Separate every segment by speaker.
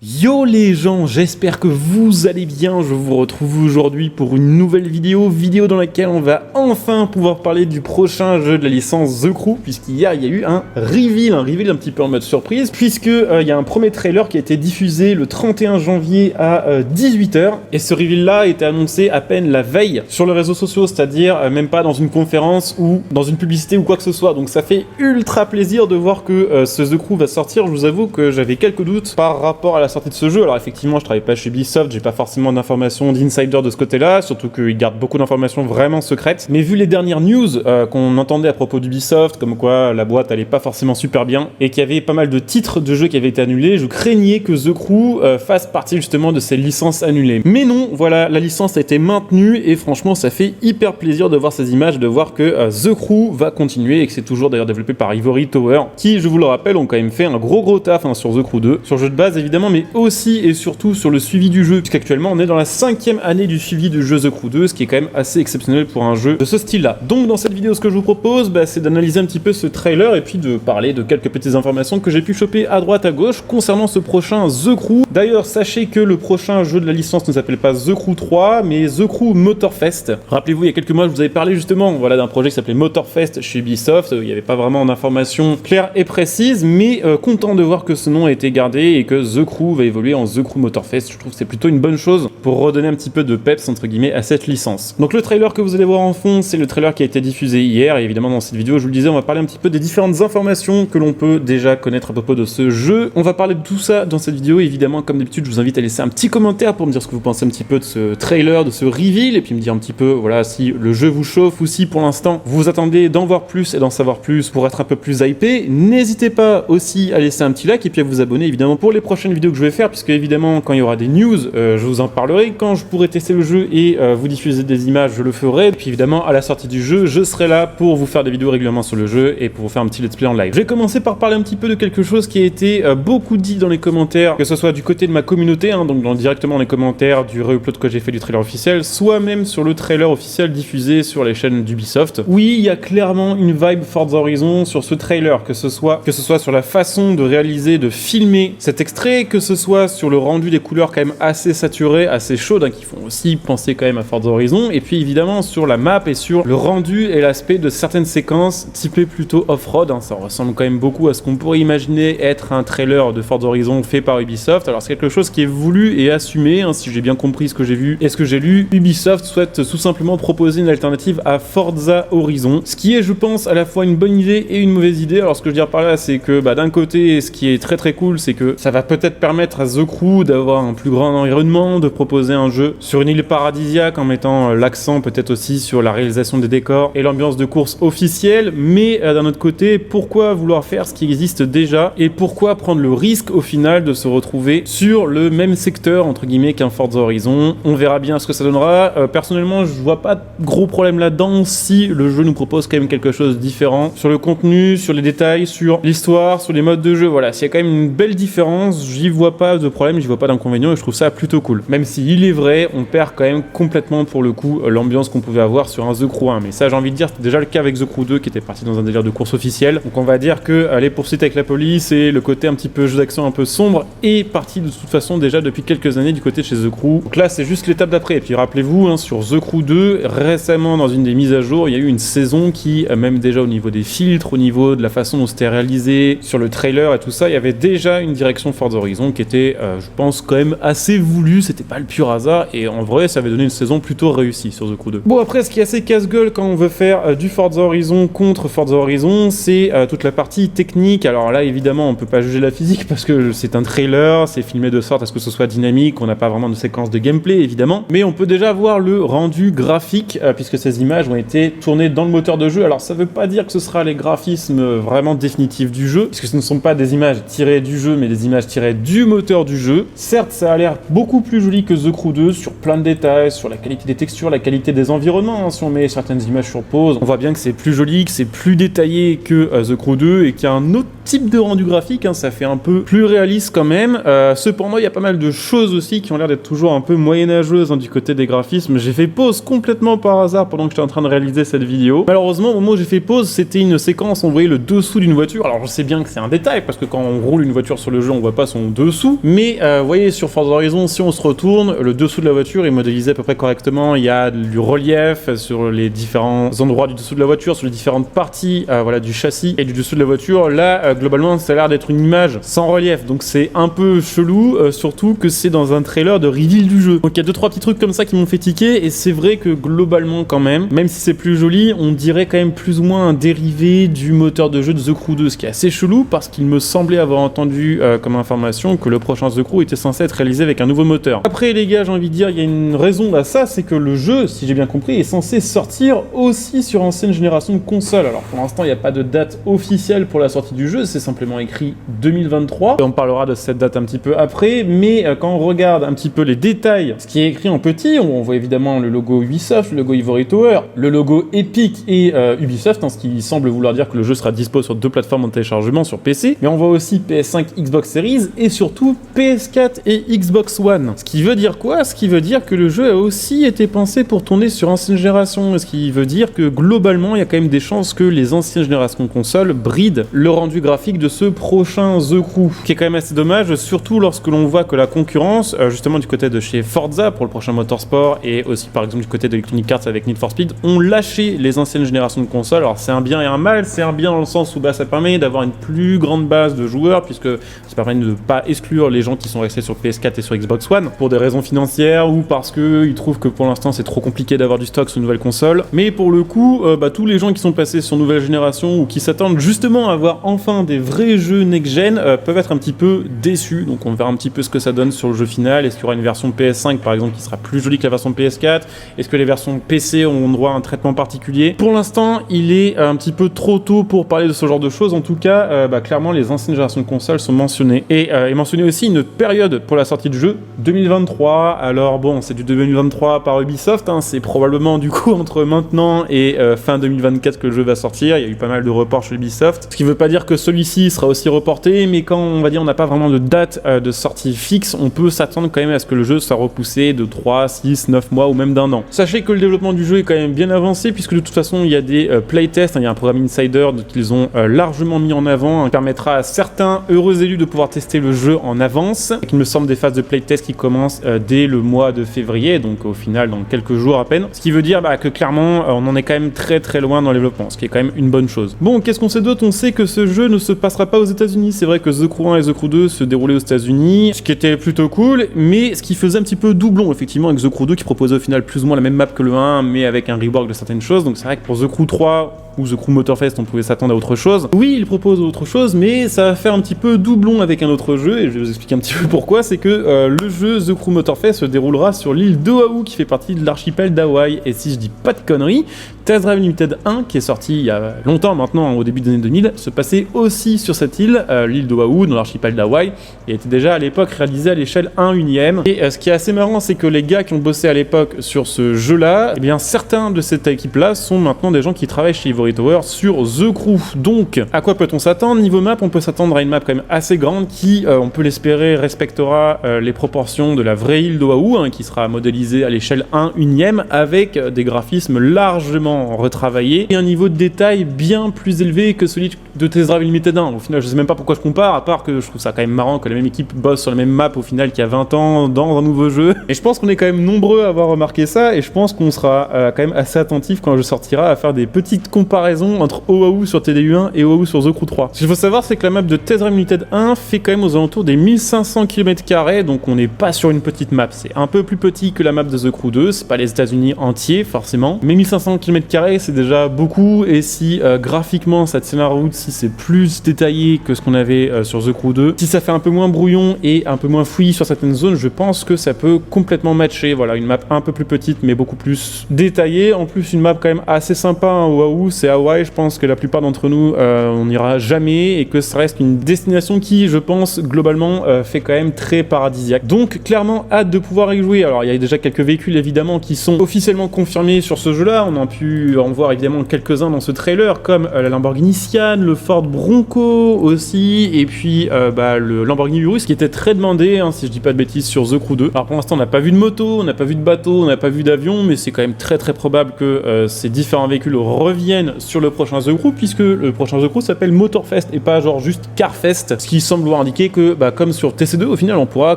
Speaker 1: Yo les gens, j'espère que vous allez bien, je vous retrouve aujourd'hui pour une nouvelle vidéo dans laquelle on va enfin pouvoir parler du prochain jeu de la licence The Crew, puisqu'hier il y a eu un reveal un petit peu en mode surprise, puisque il y a un premier trailer qui a été diffusé le 31 janvier à 18h, et ce reveal là a été annoncé à peine la veille sur les réseaux sociaux, c'est-à-dire même pas dans une conférence ou dans une publicité ou quoi que ce soit, donc ça fait ultra plaisir de voir que ce The Crew va sortir. Je vous avoue que j'avais quelques doutes par rapport à la sortie de ce jeu. Alors effectivement, je travaille pas chez Ubisoft, j'ai pas forcément d'informations d'insider de ce côté-là, surtout qu'ils gardent beaucoup d'informations vraiment secrètes. Mais vu les dernières news qu'on entendait à propos d'Ubisoft, comme quoi la boîte allait pas forcément super bien, et qu'il y avait pas mal de titres de jeux qui avaient été annulés, je craignais que The Crew fasse partie justement de ces licences annulées. Mais non, voilà, la licence a été maintenue, et franchement, ça fait hyper plaisir de voir ces images, de voir que The Crew va continuer, et que c'est toujours d'ailleurs développé par Ivory Tower, qui, je vous le rappelle, ont quand même fait un gros taf sur The Crew 2, sur le jeu de base évidemment, mais aussi et surtout sur le suivi du jeu, puisqu'actuellement on est dans la 5e année du suivi du jeu The Crew 2, ce qui est quand même assez exceptionnel pour un jeu de ce style-là. Donc dans cette vidéo, ce que je vous propose, c'est d'analyser un petit peu ce trailer et puis de parler de quelques petites informations que j'ai pu choper à droite à gauche concernant ce prochain The Crew. D'ailleurs, sachez que le prochain jeu de la licence ne s'appelle pas The Crew 3, mais The Crew Motorfest. Rappelez-vous, il y a quelques mois, je vous avais parlé justement d'un projet qui s'appelait Motorfest chez Ubisoft. Il n'y avait pas vraiment d'informations claires et précises, mais content de voir que ce nom a été gardé et que The Crew va évoluer en The Crew Motorfest. Je trouve que c'est plutôt une bonne chose pour redonner un petit peu de peps entre guillemets à cette licence. Donc le trailer que vous allez voir en fond, c'est le trailer qui a été diffusé hier, et évidemment dans cette vidéo, je vous le disais, on va parler un petit peu des différentes informations que l'on peut déjà connaître à propos de ce jeu. On va parler de tout ça dans cette vidéo, et évidemment comme d'habitude, je vous invite à laisser un petit commentaire pour me dire ce que vous pensez un petit peu de ce trailer, de ce reveal, et puis me dire un petit peu voilà si le jeu vous chauffe ou si pour l'instant vous attendez d'en voir plus et d'en savoir plus pour être un peu plus hypé. N'hésitez pas aussi à laisser un petit like et puis à vous abonner évidemment pour les prochaines vidéos que je vais faire, puisque évidemment quand il y aura des news, je vous en parlerai. Quand je pourrai tester le jeu et vous diffuser des images, je le ferai. Et puis évidemment à la sortie du jeu, je serai là pour vous faire des vidéos régulièrement sur le jeu et pour vous faire un petit let's play en live. Je vais commencer par parler un petit peu de quelque chose qui a été beaucoup dit dans les commentaires, que ce soit du côté de ma communauté, donc directement dans les commentaires du re-upload que j'ai fait du trailer officiel, soit même sur le trailer officiel diffusé sur les chaînes d'Ubisoft. Oui, il y a clairement une vibe Forza Horizon sur ce trailer, que ce soit sur la façon de réaliser, de filmer cet extrait, que ce soit sur le rendu des couleurs quand même assez saturées, assez chaudes, qui font aussi penser quand même à Forza Horizon, et puis évidemment sur la map et sur le rendu et l'aspect de certaines séquences typées plutôt off-road. Ça ressemble quand même beaucoup à ce qu'on pourrait imaginer être un trailer de Forza Horizon fait par Ubisoft. Alors c'est quelque chose qui est voulu et assumé, si j'ai bien compris ce que j'ai vu et ce que j'ai lu. Ubisoft souhaite tout simplement proposer une alternative à Forza Horizon, ce qui est, je pense, à la fois une bonne idée et une mauvaise idée. Alors ce que je veux dire par là, c'est que d'un côté, ce qui est très cool, c'est que ça va peut-être permettre à The Crew d'avoir un plus grand environnement, de proposer un jeu sur une île paradisiaque en mettant l'accent peut-être aussi sur la réalisation des décors et l'ambiance de course officielle. Mais d'un autre côté, pourquoi vouloir faire ce qui existe déjà, et pourquoi prendre le risque au final de se retrouver sur le même secteur entre guillemets qu'un Forza Horizon? On verra bien ce que ça donnera. Personnellement, je vois pas de gros problème là-dedans si le jeu nous propose quand même quelque chose de différent sur le contenu, sur les détails, sur l'histoire, sur les modes de jeu. Voilà, s'il y a quand même une belle différence, j'y vois pas de problème, j'y vois pas d'inconvénient, et je trouve ça plutôt cool. Même si il est vrai, on perd quand même complètement pour le coup l'ambiance qu'on pouvait avoir sur un The Crew 1. Mais ça, j'ai envie de dire, c'était déjà le cas avec The Crew 2 qui était parti dans un délire de course officielle. Donc on va dire que les poursuites avec la police et le côté un petit peu jeu d'action un peu sombre est parti de toute façon déjà depuis quelques années du côté de chez The Crew. Donc là, c'est juste l'étape d'après. Et puis rappelez-vous, sur The Crew 2, récemment dans une des mises à jour, il y a eu une saison qui, même déjà au niveau des filtres, au niveau de la façon dont c'était réalisé, sur le trailer et tout ça, il y avait déjà une direction Forza Horizon qui était, je pense, quand même assez voulue. C'était pas le pur hasard, et en vrai, ça avait donné une saison plutôt réussie sur The Crew 2. Bon, après, ce qui est assez casse-gueule quand on veut faire du Forza Horizon contre Forza Horizon, c'est toute la partie technique. Alors là, évidemment, on peut pas juger la physique parce que c'est un trailer, c'est filmé de sorte à ce que ce soit dynamique, on n'a pas vraiment de séquence de gameplay, évidemment. Mais on peut déjà voir le rendu graphique, puisque ces images ont été tournées dans le moteur de jeu. Alors ça veut pas dire que ce sera les graphismes vraiment définitifs du jeu, puisque ce ne sont pas des images tirées du jeu, mais des images tirées du moteur du jeu. Certes, ça a l'air beaucoup plus joli que The Crew 2 sur plein de détails, sur la qualité des textures, la qualité des environnements, hein. Si on met certaines images sur pause, on voit bien que c'est plus joli, que c'est plus détaillé que The Crew 2 et qu'il y a un autre type de rendu graphique, hein. Ça fait un peu plus réaliste quand même. Cependant, il y a pas mal de choses aussi qui ont l'air d'être toujours un peu moyenâgeuses, hein, du côté des graphismes. J'ai fait pause complètement par hasard pendant que j'étais en train de réaliser cette vidéo. Malheureusement, au moment où j'ai fait pause, c'était une séquence, on voyait le dessous d'une voiture. Alors je sais bien que c'est un détail, parce que quand on roule une voiture sur le jeu, on voit pas son dessous. Mais vous voyez, sur Forza Horizon, si on se retourne, le dessous de la voiture est modélisé à peu près correctement. Il y a du relief sur les différents endroits du dessous de la voiture, sur les différentes parties voilà, du châssis et du dessous de la voiture. Là, globalement, ça a l'air d'être une image sans relief. Donc c'est un peu chelou, surtout que c'est dans un trailer de reveal du jeu. Donc il y a 2-3 petits trucs comme ça qui m'ont fait tiquer. Et c'est vrai que globalement, quand même si c'est plus joli, on dirait quand même plus ou moins un dérivé du moteur de jeu de The Crew 2, ce qui est assez chelou parce qu'il me semblait avoir entendu comme information que le prochain The Crew était censé être réalisé avec un nouveau moteur. Après les gars, j'ai envie de dire, il y a une raison à ça, c'est que le jeu, si j'ai bien compris, est censé sortir aussi sur ancienne génération de consoles. Alors pour l'instant, il n'y a pas de date officielle pour la sortie du jeu, c'est simplement écrit 2023. Et on parlera de cette date un petit peu après, mais quand on regarde un petit peu les détails, ce qui est écrit en petit, on voit évidemment le logo Ubisoft, le logo Ivory Tower, le logo Epic et Ubisoft, hein, ce qui semble vouloir dire que le jeu sera dispo sur 2 plateformes en téléchargement sur PC, mais on voit aussi PS5, Xbox Series et surtout PS4 et Xbox One. Ce qui veut dire quoi? Ce qui veut dire que le jeu a aussi été pensé pour tourner sur ancienne génération, ce qui veut dire que globalement il y a quand même des chances que les anciennes générations de consoles brident le rendu graphique de ce prochain The Crew, qui est quand même assez dommage, surtout lorsque l'on voit que la concurrence, justement du côté de chez Forza pour le prochain Motorsport et aussi par exemple du côté d'Electronic Arts avec Need for Speed, ont lâché les anciennes générations de consoles. Alors c'est un bien et un mal, c'est un bien dans le sens où ça permet d'avoir une plus grande base de joueurs, puisque ça permet de ne pas exclure les gens qui sont restés sur PS4 et sur Xbox One pour des raisons financières ou parce qu'ils trouvent que pour l'instant c'est trop compliqué d'avoir du stock sur une nouvelle console. Mais pour le coup, tous les gens qui sont passés sur nouvelle génération ou qui s'attendent justement à avoir enfin des vrais jeux next-gen peuvent être un petit peu déçus. Donc on verra un petit peu ce que ça donne sur le jeu final. Est-ce qu'il y aura une version PS5 par exemple qui sera plus jolie que la version PS4? Est-ce que les versions PC ont droit à un traitement particulier? Pour l'instant, il est un petit peu trop tôt pour parler de ce genre de choses. En tout cas, clairement, les anciennes générations de consoles sont mentionnées. Et mentionné aussi une période pour la sortie du jeu, 2023. Alors bon, c'est du 2023 par Ubisoft, hein. C'est probablement du coup entre maintenant et fin 2024 que le jeu va sortir. Il y a eu pas mal de reports chez Ubisoft. Ce qui veut pas dire que celui-ci sera aussi reporté, mais quand on va dire on n'a pas vraiment de date de sortie fixe, on peut s'attendre quand même à ce que le jeu soit repoussé de 3, 6, 9 mois ou même d'un an. Sachez que le développement du jeu est quand même bien avancé, puisque de toute façon il y a des playtests, hein, il y a un programme Insider qu'ils ont largement mis en avant, qui permettra à certains heureux élus de pouvoir tester le jeu en avance. Il me semble des phases de playtest qui commencent dès le mois de février, donc au final dans quelques jours à peine. Ce qui veut dire que clairement on en est quand même très très loin dans le développement, ce qui est quand même une bonne chose. Bon, qu'est-ce qu'on sait d'autre? On sait que ce jeu ne se passera pas aux États-Unis. C'est vrai que The Crew 1 et The Crew 2 se déroulaient aux États-Unis, ce qui était plutôt cool, mais ce qui faisait un petit peu doublon effectivement avec The Crew 2 qui proposait au final plus ou moins la même map que le 1, mais avec un rework de certaines choses. Donc c'est vrai que pour The Crew 3 ou The Crew Motorfest, on pouvait s'attendre à autre chose. Oui, il propose autre chose, mais ça va faire un petit peu doublon avec un autre jeu, et je vais vous expliquer un petit peu pourquoi. C'est que le jeu The Crew Motorfest se déroulera sur l'île d'Oahu, qui fait partie de l'archipel d'Hawaï. Et si je dis pas de conneries, Test Drive Limited 1, qui est sorti il y a longtemps maintenant, hein, au début des années 2000, se passait aussi sur cette île, l'île d'Oahu, dans l'archipel d'Hawaï, et était déjà à l'époque réalisé à l'échelle 1/1. Et ce qui est assez marrant, c'est que les gars qui ont bossé à l'époque sur ce jeu-là, eh bien certains de cette équipe-là sont maintenant des gens qui travaillent chez Ivory Tower sur The Crew. Donc, à quoi peut-on s'attendre? Niveau map, on peut s'attendre à une map quand même assez grande qui, on peut l'espérer, respectera les proportions de la vraie île d'Oahu, hein, qui sera modélisée à l'échelle 1/1, avec des graphismes largement retravaillés et un niveau de détail bien plus élevé que celui de Test Drive Limited 1. Au final, je sais même pas pourquoi je compare, à part que je trouve ça quand même marrant que la même équipe bosse sur la même map au final qu'il y a 20 ans dans un nouveau jeu. Et je pense qu'on est quand même nombreux à avoir remarqué ça, et je pense qu'on sera quand même assez attentif quand le jeu sortira à faire des petites comparaisons entre Oahu sur TDU1 et Oahu sur The Crew 3. Ce qu'il faut savoir, c'est que la map de Test Drive Limited 1 fait quand même aux alentours des 1500 km², donc on n'est pas sur une petite map. C'est un peu plus petit que la map de The Crew 2, c'est pas les États-Unis entiers forcément, mais 1500 km² c'est déjà beaucoup, et si graphiquement ça tient la route, si c'est plus détaillé que ce qu'on avait sur The Crew 2, si ça fait un peu moins brouillon et un peu moins fouillis sur certaines zones, je pense que ça peut complètement matcher. Voilà, une map un peu plus petite mais beaucoup plus détaillée. En plus, une map quand même assez sympa, hein. Oahu, c'est Hawaï, je pense que la plupart d'entre nous on n'ira jamais, et que ça reste une destination qui, je pense, globalement fait quand même très paradisiaque. Donc clairement vraiment hâte de pouvoir y jouer. Alors il y a déjà quelques véhicules évidemment qui sont officiellement confirmés sur ce jeu-là. On a pu en voir évidemment quelques-uns dans ce trailer, comme la Lamborghini Sian, le Ford Bronco aussi, et puis le Lamborghini Urus qui était très demandé, hein, si je dis pas de bêtises, sur The Crew 2. Alors pour l'instant on n'a pas vu de moto, on n'a pas vu de bateau, on n'a pas vu d'avion, mais c'est quand même très probable que ces différents véhicules reviennent sur le prochain The Crew, puisque le prochain The Crew s'appelle Motorfest et pas genre juste Carfest, ce qui semble indiquer que comme sur TC2 au final on pourra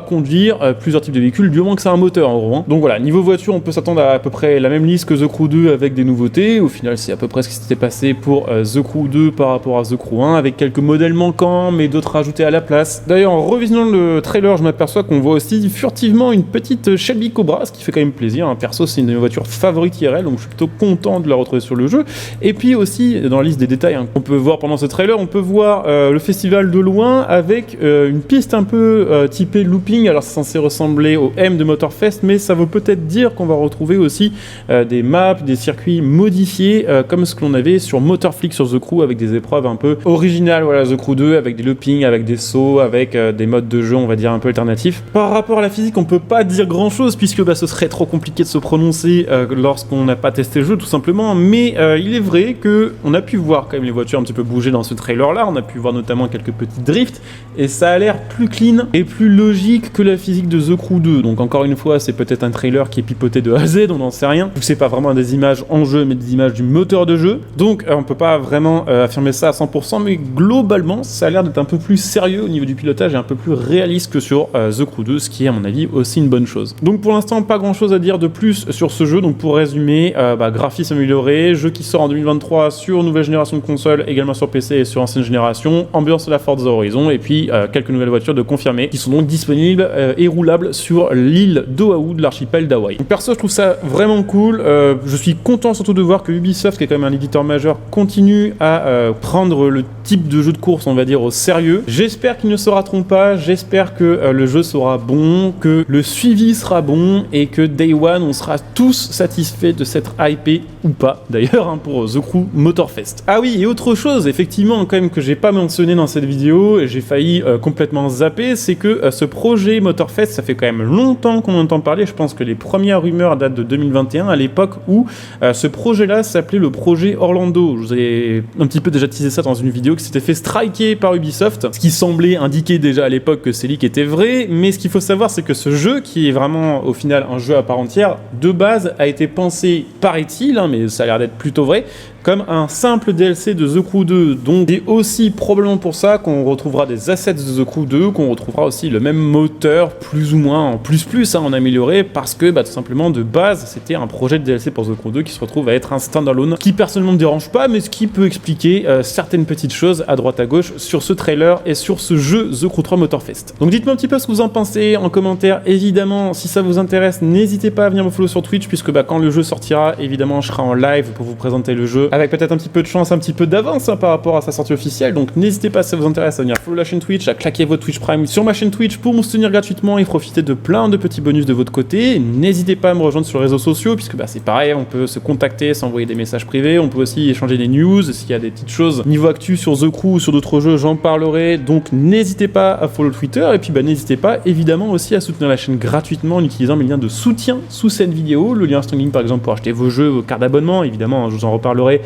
Speaker 1: conduire plusieurs types de véhicules du moment que c'est un moteur en gros, hein. Donc voilà, niveau voiture on peut s'attendre à peu près la même liste que The Crew 2 avec des nouveautés. Au final c'est à peu près ce qui s'était passé pour The Crew 2 par rapport à The Crew 1, avec quelques modèles manquants mais d'autres rajoutés à la place. D'ailleurs en revisionnant le trailer je m'aperçois qu'on voit aussi furtivement une petite Shelby Cobra, ce qui fait quand même plaisir, hein. Perso c'est une de mes voitures favorites IRL, donc je suis plutôt content de la retrouver sur le jeu. Et puis aussi dans la liste des détails, hein, qu'on peut voir pendant ce trailer, on peut voir le festival de loin avec une piste un peu typée looping. Alors c'est censé ressembler au M de Motorfest, mais ça veut peut-être dire qu'on va retrouver aussi des maps, des circuits modifiés comme ce que l'on avait sur Motorflick sur The Crew, avec des épreuves un peu originales. Voilà, The Crew 2 avec des loopings, avec des sauts, avec des modes de jeu on va dire un peu alternatifs. Par rapport à la physique on peut pas dire grand chose puisque ce serait trop compliqué de se prononcer lorsqu'on n'a pas testé le jeu tout simplement, mais il est vrai que on a pu voir quand même les voitures un petit peu bouger dans ce trailer là, on a pu voir notamment quelques petits drifts et ça a l'air plus clean et plus logique que la physique de The Crew 2. Donc encore une fois c'est peut-être un trailer qui est pipoté de A à Z, on n'en sait rien, c'est pas vraiment des images en jeu mais des images du moteur de jeu, donc on peut pas vraiment affirmer ça à 100%, mais globalement ça a l'air d'être un peu plus sérieux au niveau du pilotage et un peu plus réaliste que sur The Crew 2, ce qui est à mon avis aussi une bonne chose. Donc pour l'instant pas grand chose à dire de plus sur ce jeu. Donc pour résumer, graphisme amélioré, jeu qui sort en 2023 sur nouvelle génération de consoles, également sur PC et sur ancienne génération, ambiance de la Forza Horizon, et puis quelques nouvelles voitures de confirmer qui sont donc disponibles et roulables sur l'île d'Oahu de l'archipel d'Hawaï. Perso je trouve ça vraiment cool, je suis content surtout de voir que Ubisoft, qui est quand même un éditeur majeur, continue à prendre le type de jeu de course on va dire au sérieux. J'espère qu'ils ne se rateront pas, j'espère que le jeu sera bon, que le suivi sera bon et que Day One on sera tous satisfaits de s'être hypé ou pas d'ailleurs, hein, pour The Crew Motorfest. Ah oui, et autre chose effectivement quand même que j'ai pas mentionné dans cette vidéo et j'ai failli complètement zapper, c'est que ce projet Motorfest, ça fait quand même longtemps qu'on en entend parler. Je pense que les premières rumeurs datent de 2021, à l'époque où ce projet là s'appelait le projet Orlando. Je vous ai un petit peu déjà teasé ça dans une vidéo qui s'était fait striker par Ubisoft, ce qui semblait indiquer déjà à l'époque que ces leaks étaient vrais, mais ce qu'il faut savoir c'est que ce jeu, qui est vraiment au final un jeu à part entière, de base a été pensé, paraît-il, hein, mais ça a l'air d'être plutôt vrai, comme un simple DLC de The Crew 2, donc c'est aussi probablement pour ça qu'on retrouvera des assets de The Crew 2, qu'on retrouvera aussi le même moteur, plus ou moins en plus, hein, en amélioré, parce que tout simplement de base c'était un projet de DLC pour The Crew 2 qui se retrouve à être un standalone, qui personnellement ne me dérange pas, mais ce qui peut expliquer certaines petites choses à droite à gauche sur ce trailer et sur ce jeu The Crew 3 Motorfest. Donc dites-moi un petit peu ce que vous en pensez en commentaire, évidemment si ça vous intéresse n'hésitez pas à venir me follow sur Twitch, puisque quand le jeu sortira évidemment je serai en live pour vous présenter le jeu avec peut-être un petit peu de chance, un petit peu d'avance par rapport à sa sortie officielle. Donc n'hésitez pas si ça vous intéresse à venir follow la chaîne Twitch, à claquer votre Twitch Prime sur ma chaîne Twitch pour me soutenir gratuitement et profiter de plein de petits bonus de votre côté. N'hésitez pas à me rejoindre sur les réseaux sociaux, puisque c'est pareil, on peut se contacter, s'envoyer des messages privés, on peut aussi échanger des news, s'il y a des petites choses niveau actu sur The Crew ou sur d'autres jeux, j'en parlerai. Donc n'hésitez pas à follow Twitter, et puis n'hésitez pas évidemment aussi à soutenir la chaîne gratuitement en utilisant mes liens de soutien sous cette vidéo, le lien Instant Gaming par exemple pour acheter vos jeux, vos cartes d'abonnement, évidemment je vous en reparlerai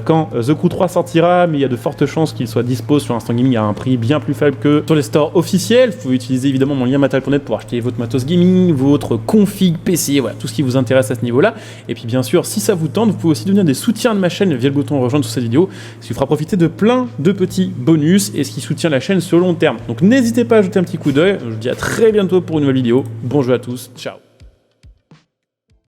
Speaker 1: quand The Crew 3 sortira, mais il y a de fortes chances qu'il soit dispo sur Instant Gaming à un prix bien plus faible que sur les stores officiels. Vous pouvez utiliser évidemment mon lien matériel.net pour acheter votre matos gaming, votre config PC, voilà, tout ce qui vous intéresse à ce niveau-là. Et puis bien sûr, si ça vous tente, vous pouvez aussi devenir des soutiens de ma chaîne via le bouton rejoindre sous cette vidéo, ce qui vous fera profiter de plein de petits bonus et ce qui soutient la chaîne sur le long terme. Donc n'hésitez pas à jeter un petit coup d'œil, je vous dis à très bientôt pour une nouvelle vidéo. Bon jeu à tous, ciao.